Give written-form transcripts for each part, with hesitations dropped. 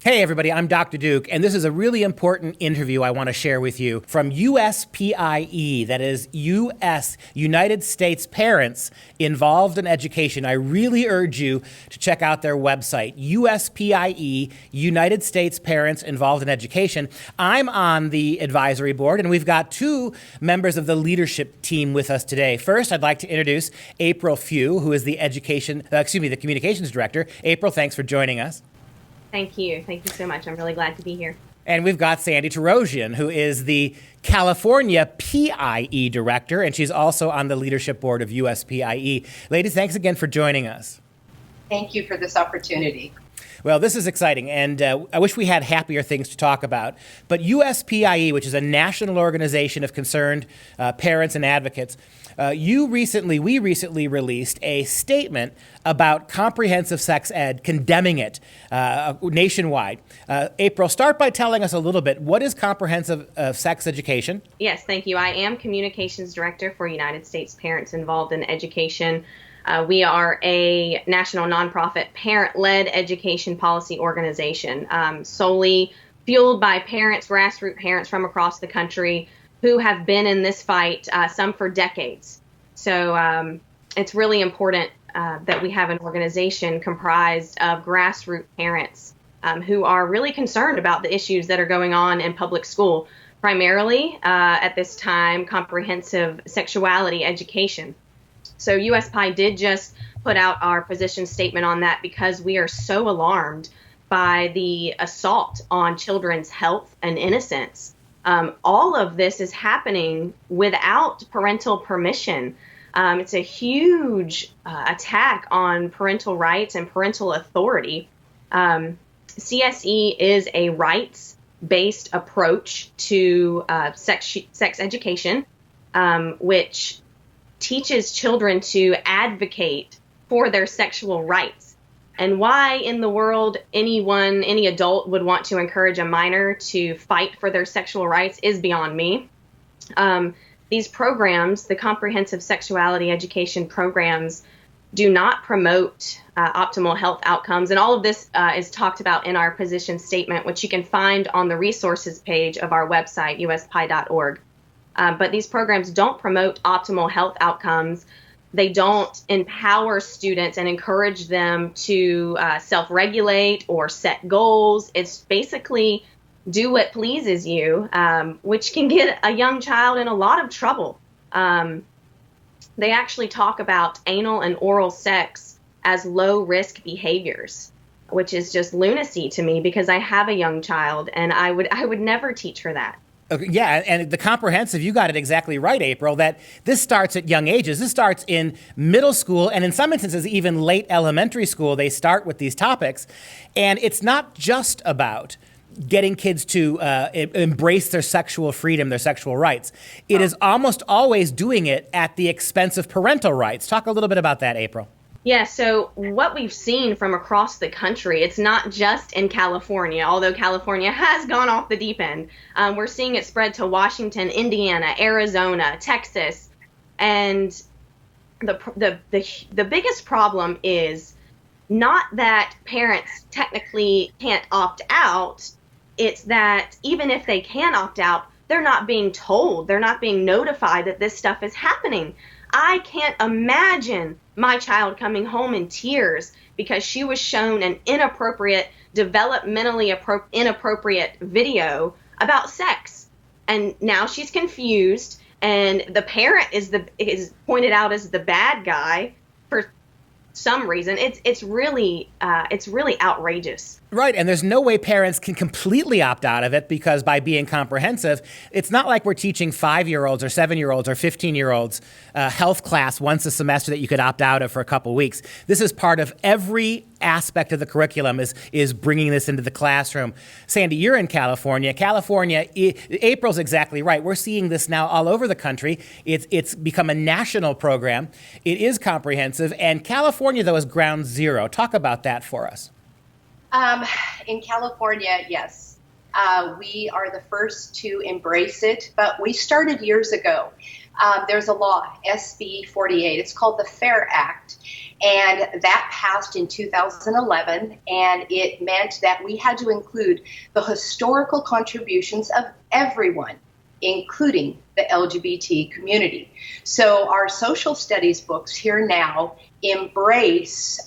Hey everybody, I'm Dr. Duke, and this is a really important interview I want to share with you from USPIE, that is United States Parents Involved in Education. I really urge you to check out their website, USPIE, United States Parents Involved in Education. I'm on the advisory board, and we've got two members of the leadership team with us today. First, I'd like to introduce April Few, who is the the communications director. April, thanks for joining us. Thank you. Thank you so much. I'm really glad to be here. And we've got Sandy Tarosian, who is the California PIE director, and she's also on the leadership board of USPIE. Ladies, thanks again for joining us. Thank you for this opportunity. Well, this is exciting, and I wish we had happier things to talk about. But USPIE, which is a national organization of concerned parents and advocates, we recently released a statement about comprehensive sex ed, condemning it nationwide. April, start by telling us a little bit, what is comprehensive sex education? Yes, thank you. I am communications director for United States Parents Involved in Education. We are a national nonprofit parent-led education policy organization, solely fueled by parents, grassroots parents from across the country who have been in this fight, some for decades. So it's really important that we have an organization comprised of grassroots parents who are really concerned about the issues that are going on in public school, primarily at this time, comprehensive sexuality education. So USPIE did just put out our position statement on that because we are so alarmed by the assault on children's health and innocence. All of this is happening without parental permission. It's a huge attack on parental rights and parental authority. CSE is a rights-based approach to sex education, which teaches children to advocate for their sexual rights. And why in the world any adult would want to encourage a minor to fight for their sexual rights is beyond me. These programs, the comprehensive sexuality education programs, do not promote optimal health outcomes. And all of this is talked about in our position statement, which you can find on the resources page of our website, uspie.org. But these programs don't promote optimal health outcomes. They don't empower students and encourage them to self-regulate or set goals. It's basically do what pleases you, which can get a young child in a lot of trouble. They actually talk about anal and oral sex as low-risk behaviors, which is just lunacy to me because I have a young child and I would never teach her that. Okay, yeah, and the comprehensive, you got it exactly right, April, that this starts at young ages. This starts in middle school, and in some instances, even late elementary school, they start with these topics. And it's not just about getting kids to embrace their sexual freedom, their sexual rights. It is almost always doing it at the expense of parental rights. Talk a little bit about that, April. Yeah, so what we've seen from across the country, it's not just in California, although California has gone off the deep end. We're seeing it spread to Washington, Indiana, Arizona, Texas. And the biggest problem is not that parents technically can't opt out. It's that even if they can opt out, they're not being told, they're not being notified that this stuff is happening. I can't imagine my child coming home in tears because she was shown an inappropriate, developmentally inappropriate video about sex. And now she's confused, and the parent is pointed out as the bad guy for some reason. It's really outrageous. Right, and there's no way parents can completely opt out of it because by being comprehensive, it's not like we're teaching 5-year-olds or 7-year-olds or 15-year-olds health class once a semester that you could opt out of for a couple weeks. This is part of every aspect of the curriculum is bringing this into the classroom. Sandy, you're in California. April's exactly right. We're seeing this now all over the country. It's become a national program. It is comprehensive, and California, though, is ground zero. Talk about that for us. In California, yes. We are the first to embrace it, but we started years ago. There's a law, SB 48. It's called the FAIR Act, and that passed in 2011, and it meant that we had to include the historical contributions of everyone, including the LGBT community. So our social studies books here now embrace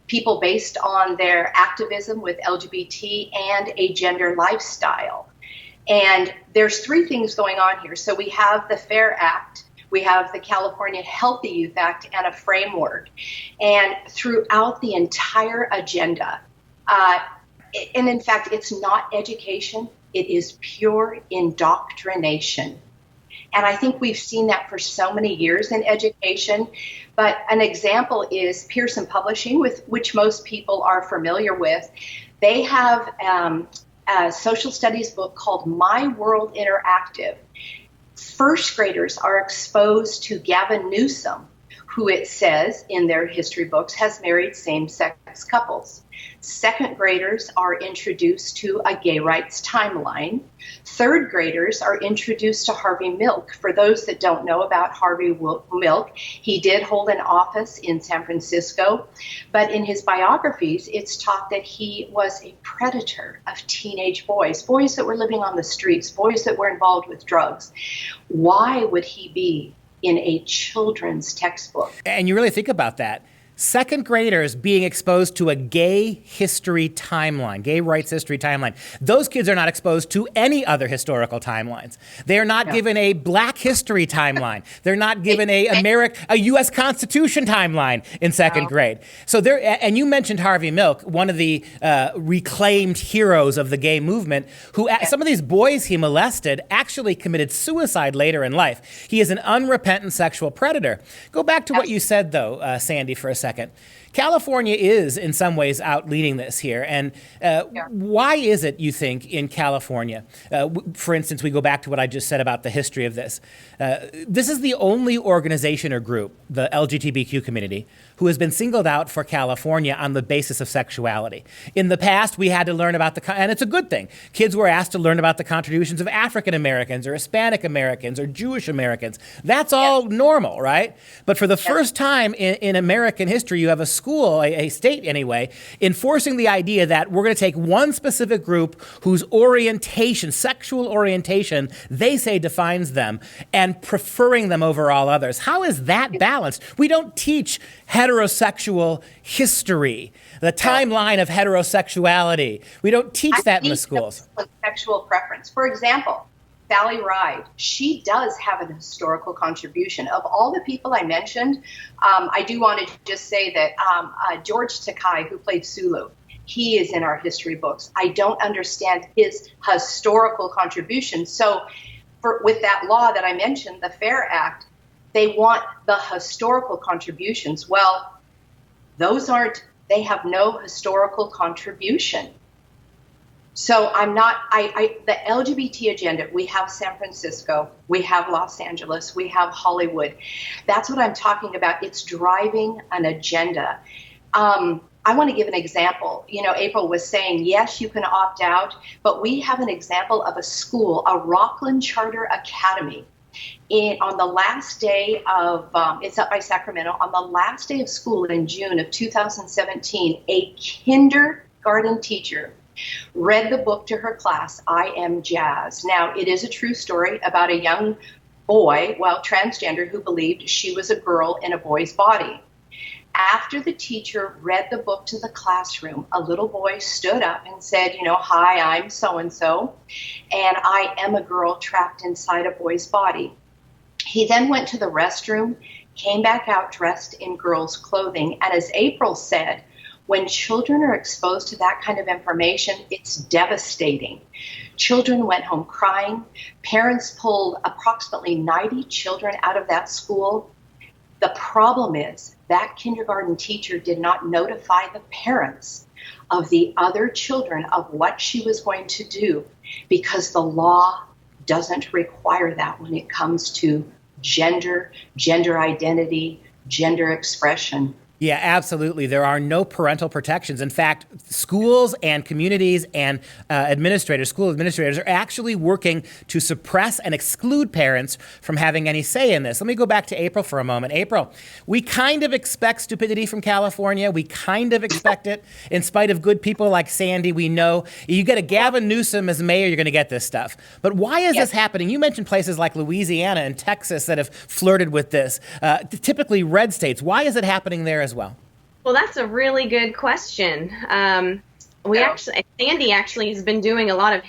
people based on their activism with LGBT and a gender lifestyle. And there's three things going on here. So we have the FAIR Act, we have the California Healthy Youth Act, and a framework. And throughout the entire agenda, and in fact, it's not education, it is pure indoctrination. And I think we've seen that for so many years in education. But an example is Pearson Publishing, with which most people are familiar with. They have a social studies book called My World Interactive. First graders are exposed to Gavin Newsom, who it says in their history books has married same-sex couples. Second graders are introduced to a gay rights timeline. Third graders are introduced to Harvey Milk. For those that don't know about Harvey Milk, he did hold an office in San Francisco, but in his biographies, it's taught that he was a predator of teenage boys, boys that were living on the streets, boys that were involved with drugs. Why would he be in a children's textbook? And you really think about that. Second graders being exposed to a gay history timeline, gay rights history timeline. Those kids are not exposed to any other historical timelines. They are not given a Black history timeline. They're not given a U.S. Constitution timeline in second grade. So and you mentioned Harvey Milk, one of the reclaimed heroes of the gay movement, who some of these boys he molested actually committed suicide later in life. He is an unrepentant sexual predator. Go back to what you said, though, Sandy, for a second. California is, in some ways, out leading this here. And why is it, you think, in California? For instance, we go back to what I just said about the history of this. This is the only organization or group, the LGBTQ community, who has been singled out for California on the basis of sexuality. In the past, we had to learn about and it's a good thing, kids were asked to learn about the contributions of African Americans or Hispanic Americans or Jewish Americans. That's all normal, right? But for the first time in American history, you have a school, a state anyway, enforcing the idea that we're going to take one specific group whose orientation, sexual orientation, they say defines them, and preferring them over all others. How is that balanced? We don't teach heterosexual history, the timeline of heterosexuality. We don't teach that in the schools. Sexual preference. For example, Sally Ride, she does have an historical contribution. Of all the people I mentioned, I do want to just say that George Takei, who played Sulu, he is in our history books. I don't understand his historical contribution. So with that law that I mentioned, the FAIR Act, they want the historical contributions. Well, they have no historical contribution. So the LGBT agenda, we have San Francisco, we have Los Angeles, we have Hollywood. That's what I'm talking about. It's driving an agenda. I want to give an example. April was saying, yes, you can opt out, but we have an example of a school, a Rockland Charter Academy. On the last day of, it's up by Sacramento, on the last day of school in June of 2017, a kindergarten teacher read the book to her class, I Am Jazz. Now, it is a true story about a young boy, transgender, who believed she was a girl in a boy's body. After the teacher read the book to the classroom, a little boy stood up and said, hi, I'm so-and-so, and I am a girl trapped inside a boy's body. He then went to the restroom, came back out dressed in girls' clothing, and as April said, when children are exposed to that kind of information, it's devastating. Children went home crying. Parents pulled approximately 90 children out of that school. The problem is that kindergarten teacher did not notify the parents of the other children of what she was going to do, because the law doesn't require that when it comes to gender identity, gender expression. Yeah, absolutely. There are no parental protections. In fact, schools and communities and school administrators are actually working to suppress and exclude parents from having any say in this. Let me go back to April for a moment. April, we kind of expect stupidity from California. We kind of expect it. In spite of good people like Sandy, we know you get a Gavin Newsom as mayor, you're going to get this stuff. But why is this happening? You mentioned places like Louisiana and Texas that have flirted with this, typically red states. Why is it happening there as well? Well, that's a really good question. Sandy actually has been doing a lot of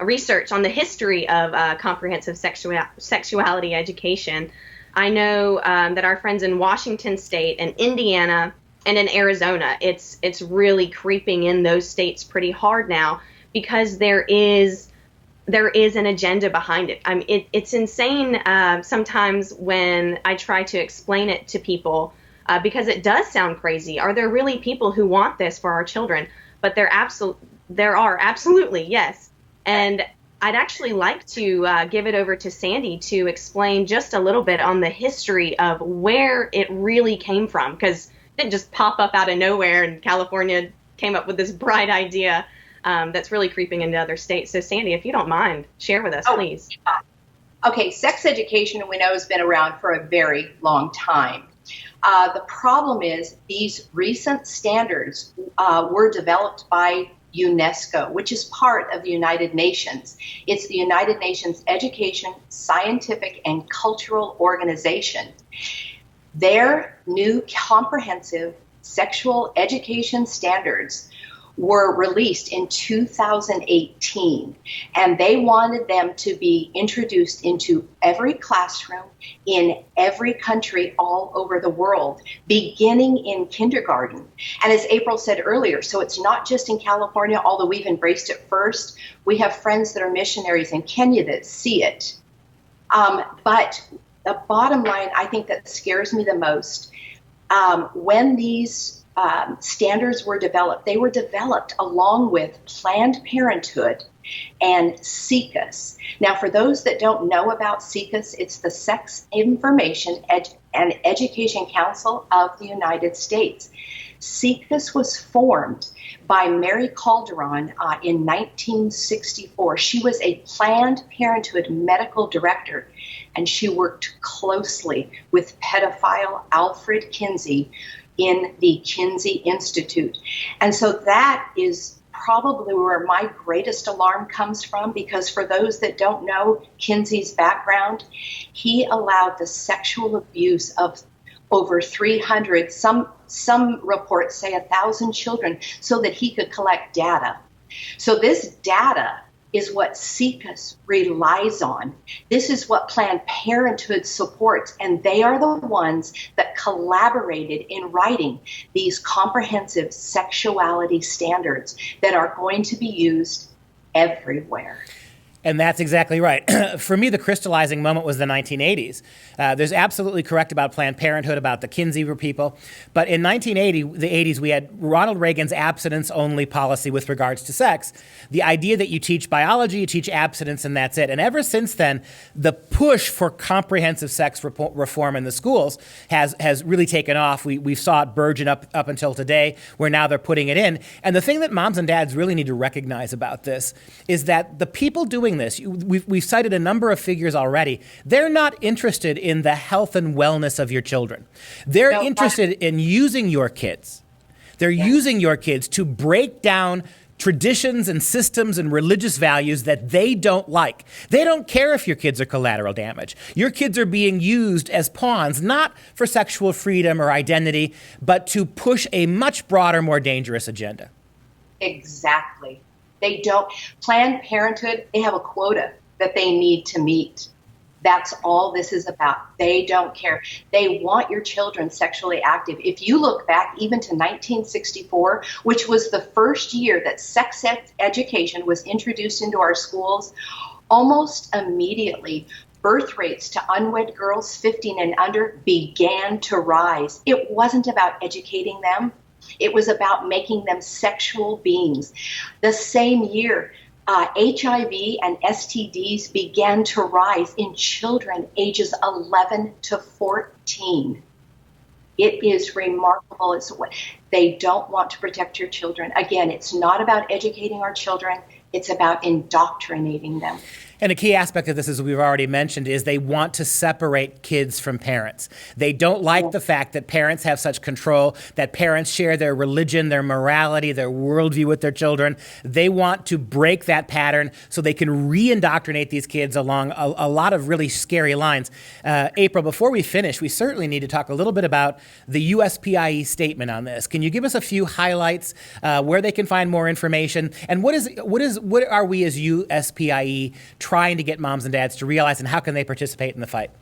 research on the history of comprehensive sexuality education. I know that our friends in Washington State and Indiana and in Arizona, it's really creeping in those states pretty hard now because there is an agenda behind it. I mean, it's insane sometimes when I try to explain it to people. Because it does sound crazy. Are there really people who want this for our children? But there are absolutely, yes. And I'd actually like to give it over to Sandy to explain just a little bit on the history of where it really came from, because it didn't just pop up out of nowhere and California came up with this bright idea that's really creeping into other states. So Sandy, if you don't mind, share with us, please. Okay, sex education we know has been around for a very long time. The problem is these recent standards were developed by UNESCO, which is part of the United Nations. It's the United Nations Education, Scientific, and Cultural Organization. Their new comprehensive sexual education standards were released in 2018, and they wanted them to be introduced into every classroom in every country all over the world, beginning in kindergarten. And as April said earlier, so it's not just in California, although we've embraced it first. We have friends that are missionaries in Kenya that see it. But the bottom line, I think that scares me the most, when these standards were developed. They were developed along with Planned Parenthood and SIECUS. Now, for those that don't know about SIECUS, it's the Sex Information and Education Council of the United States. SIECUS was formed by Mary Calderon in 1964. She was a Planned Parenthood medical director, and she worked closely with pedophile Alfred Kinsey in the Kinsey Institute. And so that is probably where my greatest alarm comes from, because for those that don't know Kinsey's background, he allowed the sexual abuse of over 300, some reports say 1,000 children, so that he could collect data. So this data is what SIECUS relies on. This is what Planned Parenthood supports, and they are the ones that collaborated in writing these comprehensive sexuality standards that are going to be used everywhere. And that's exactly right. For me, the crystallizing moment was the 1980s. There's absolutely correct about Planned Parenthood, about the Kinsey people. But in 1980, the 80s, we had Ronald Reagan's abstinence-only policy with regards to sex. The idea that you teach biology, you teach abstinence, and that's it. And ever since then, the push for comprehensive sex reform in the schools has really taken off. We saw it burgeon up until today, where now they're putting it in. And the thing that moms and dads really need to recognize about this is that the people doing this, we've cited a number of figures already, they're not interested in the health and wellness of your children. They're interested in using your kids. They're using your kids to break down traditions and systems and religious values that they don't like. They don't care if your kids are collateral damage. Your kids are being used as pawns, not for sexual freedom or identity, but to push a much broader, more dangerous agenda. Exactly. They don't. Planned Parenthood, they have a quota that they need to meet. That's all this is about. They don't care. They want your children sexually active. If you look back even to 1964, which was the first year that sex education was introduced into our schools, almost immediately, birth rates to unwed girls 15 and under began to rise. It wasn't about educating them. It was about making them sexual beings. The same year, HIV and STDs began to rise in children ages 11 to 14. It is remarkable. It's what they don't want to protect your children. Again, it's not about educating our children. It's about indoctrinating them. And a key aspect of this, as we've already mentioned, is they want to separate kids from parents. They don't like the fact that parents have such control, that parents share their religion, their morality, their worldview with their children. They want to break that pattern so they can re-indoctrinate these kids along a lot of really scary lines. April, before we finish, we certainly need to talk a little bit about the USPIE statement on this. Can you give us a few highlights, where they can find more information, and what are we as USPIE trying to get moms and dads to realize, and how can they participate in the fight?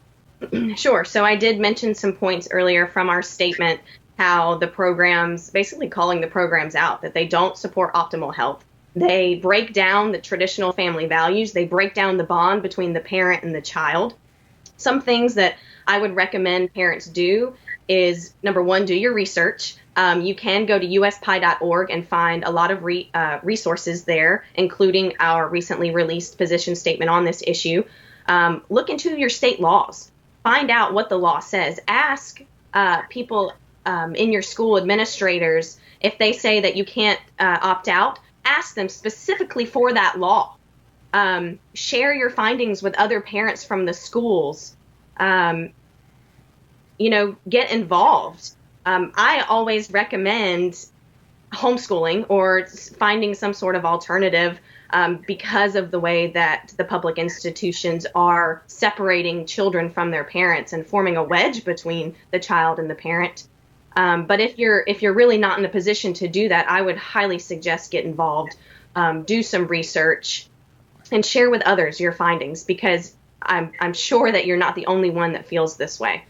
Sure. So I did mention some points earlier from our statement, how the programs, basically calling the programs out, that they don't support optimal health. They break down the traditional family values. They break down the bond between the parent and the child. Some things that I would recommend parents do is, number one, do your research. You can go to USPIE.org and find a lot of resources there, including our recently released position statement on this issue. Look into your state laws. Find out what the law says. Ask people in your school, administrators, if they say that you can't opt out. Ask them specifically for that law. Share your findings with other parents from the schools. Get involved. I always recommend homeschooling or finding some sort of alternative because of the way that the public institutions are separating children from their parents and forming a wedge between the child and the parent. But if you're really not in a position to do that, I would highly suggest get involved, do some research, and share with others your findings, because I'm sure that you're not the only one that feels this way.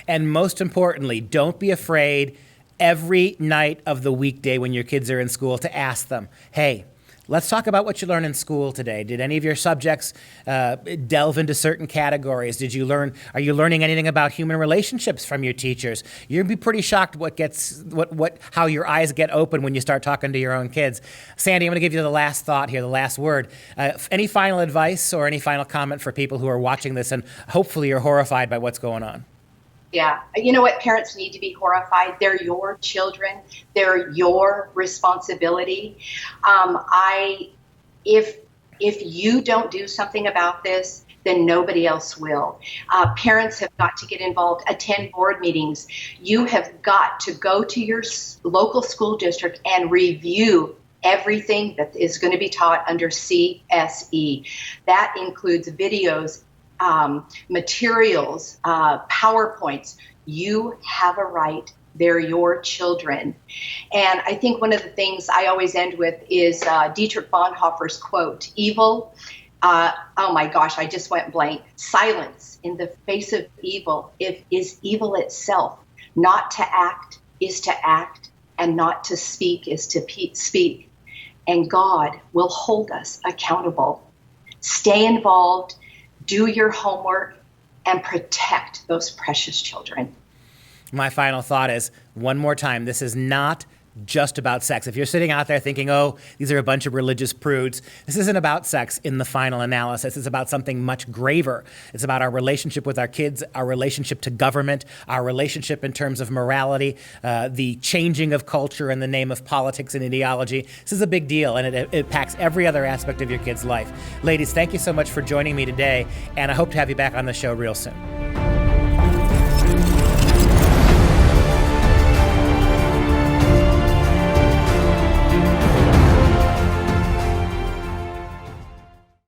And most importantly, don't be afraid every night of the weekday when your kids are in school to ask them, hey, let's talk about what you learned in school today. Did any of your subjects delve into certain categories? Are you learning anything about human relationships from your teachers? You'll be pretty shocked how your eyes get open when you start talking to your own kids. Sandy, I'm going to give you the last thought here, the last word. Any final advice or any final comment for people who are watching this and hopefully are horrified by what's going on? Yeah. You know what? Parents need to be horrified. They're your children. They're your responsibility. If you don't do something about this, then nobody else will. Parents have got to get involved, attend board meetings. You have got to go to your local school district and review everything that is going to be taught under CSE. That includes videos, materials, PowerPoints. You have a right. They're your children. And I think one of the things I always end with is Dietrich Bonhoeffer's quote, evil, oh my gosh, I just went blank. Silence in the face of evil is evil itself. Not to act is to act, and not to speak is to speak. And God will hold us accountable. Stay involved. Do your homework and protect those precious children. My final thought is, one more time, this is not just about sex. If you're sitting out there thinking, oh, these are a bunch of religious prudes, this isn't about sex in the final analysis. It's about something much graver. It's about our relationship with our kids, our relationship to government, our relationship in terms of morality, the changing of culture in the name of politics and ideology. This is a big deal, and it impacts every other aspect of your kid's life. Ladies, thank you so much for joining me today, and I hope to have you back on the show real soon.